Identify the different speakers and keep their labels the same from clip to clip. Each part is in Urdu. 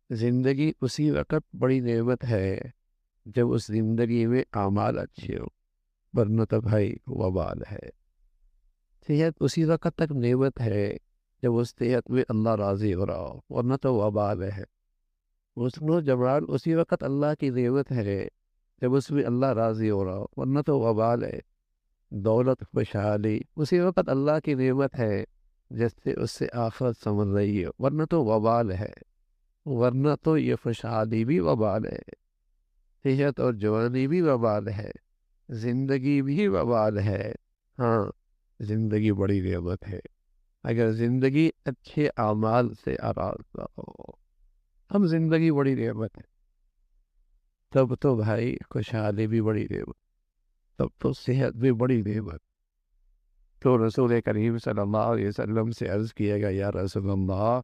Speaker 1: زندگی اسی وقت بڑی نعمت ہے جب اس زندگی میں اعمال اچھے ہو، ورنہ تو بھائی وبال ہے۔ صحت اسی وقت تک نعمت ہے جب اس صحت میں اللہ راضی ہو رہا ہو، ورنہ تو وبال ہے۔ حسن و جمال اسی وقت اللہ کی نعمت ہے جب اس میں اللہ راضی ہو رہا ہو، ورنہ تو وبال ہے۔ دولت خوشحالی اسی وقت اللہ کی نعمت ہے جس سے اس سے آفت سمجھ رہی ہے، ورنہ تو وبال ہے۔ ورنہ تو یہ خوشحالی بھی وبال ہے، صحت اور جوانی بھی وبال ہے، زندگی بھی وبال ہے۔ ہاں، زندگی بڑی نعمت ہے اگر زندگی اچھے اعمال سے آراستہ ہو۔ ہم زندگی بڑی نعمت ہے، تب تو بھائی خوشحالی بھی بڑی نعمت، تب تو صحت بھی بڑی نعمت۔ تو رسول کریم صلی اللہ علیہ وسلم سے عرض کیا گیا، یا رسول اللہ،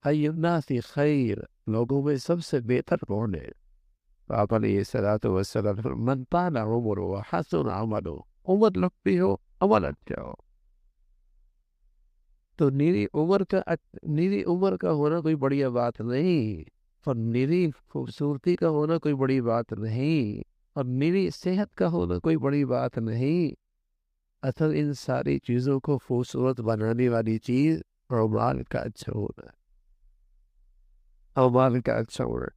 Speaker 1: ای الناس خیر، لوگوں میں سب سے بہتر کون ہے؟ تو آپ علیہ الصلوۃ والسلام فرمایا، من طال عمرہ وحسن عملہ، عمر لمبی ہو، عمل اچھا ہو۔ تو نیری عمر کا ہونا کوئی بڑی بات نہیں، اور نیری خوبصورتی کا ہونا کوئی بڑی بات نہیں، اور نیری صحت کا ہونا کوئی بڑی بات نہیں۔ اصل ان ساری چیزوں کو خوبصورت بنانے والی چیز اعمال کا اچھا ہونا ہے، اعمال کا اچھا ہونا۔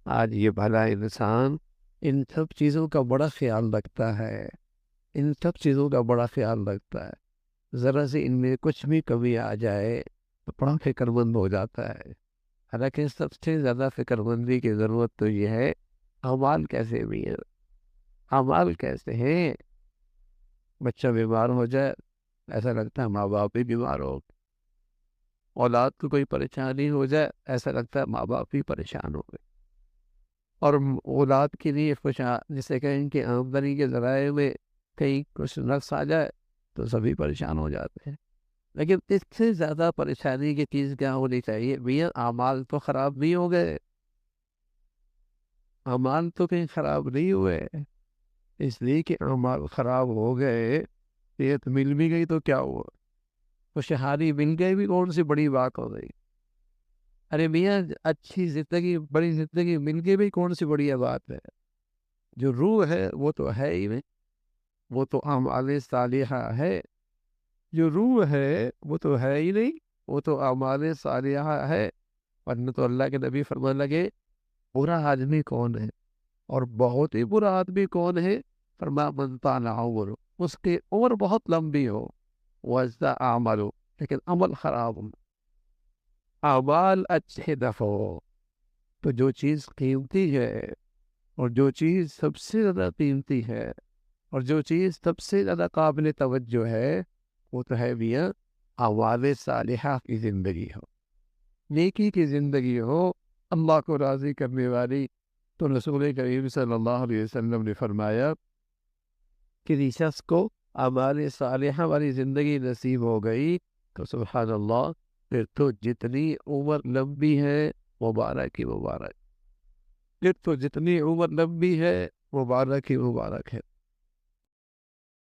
Speaker 1: آج یہ بھلا انسان ان سب چیزوں کا بڑا خیال رکھتا ہے، ان سب چیزوں کا بڑا خیال رکھتا ہے، ذرا سے ان میں کچھ بھی کمی آ جائے تو بڑا فکر مند ہو جاتا ہے۔ حالانکہ سب سے زیادہ فکر مندی کی ضرورت تو یہ ہے، اعمال کیسے بھی ہیں، اعمال کیسے ہیں۔ بچہ بیمار ہو جائے ایسا لگتا ہے ماں باپ بھی بیمار ہو، اولاد کو کوئی پریشانی ہو جائے ایسا لگتا ہے ماں باپ بھی پریشان ہو گئے، اور اولاد کے لیے جسے کہیں کہ آمدنی کے ذرائع میں کہیں کچھ نقص آ جائے تو سبھی پریشان ہو جاتے ہیں۔ لیکن اس سے زیادہ پریشانی کی چیز کیا ہونی چاہیے؟ بھیا اعمال تو خراب نہیں ہو گئے، اعمال تو کہیں خراب نہیں ہوئے، اس لیے کہ اعمال خراب ہو گئے، صحت مل بھی گئی تو کیا ہوا، خوشحالی مل گئی بھی کون سی بڑی بات ہو گئی۔ ارے میاں، اچھی زندگی، بڑی زندگی مل گئی بھی کون سی بڑی بات ہے۔ جو روح ہے وہ تو ہے ہی نہیں، وہ تو اعمال صالحہ ہے۔ جو روح ہے وہ تو ہے ہی نہیں، وہ تو اعمال صالحہ ہے۔ ورنہ تو اللہ کے نبی فرمان لگے، برا آدمی کون ہے اور بہت ہی برا آدمی کون ہے؟ فرمایا، من طال عمرہ، اس کی عمر بہت لمبی ہو، وَاسْتَ عملو، لیکن عمل خراب ہو، اعمال اچھے نہ ہو۔ تو جو چیز قیمتی ہے، اور جو چیز سب سے زیادہ قیمتی ہے، اور جو چیز سب سے زیادہ قابل توجہ ہے، وہ تو ہے میاں اعمال صالحہ کی زندگی ہو، نیکی کی زندگی ہو، اللہ کو راضی کرنے والی۔ تو رسول کریم صلی اللہ علیہ وسلم نے فرمایا کہ جس شخص کو اعمال صالحہ والی زندگی نصیب ہو گئی تو سبحان اللہ، پھر تو جتنی عمر لمبی ہے مبارک ہی مبارک، پھر تو جتنی عمر لمبی ہے مبارک ہی مبارک ہے۔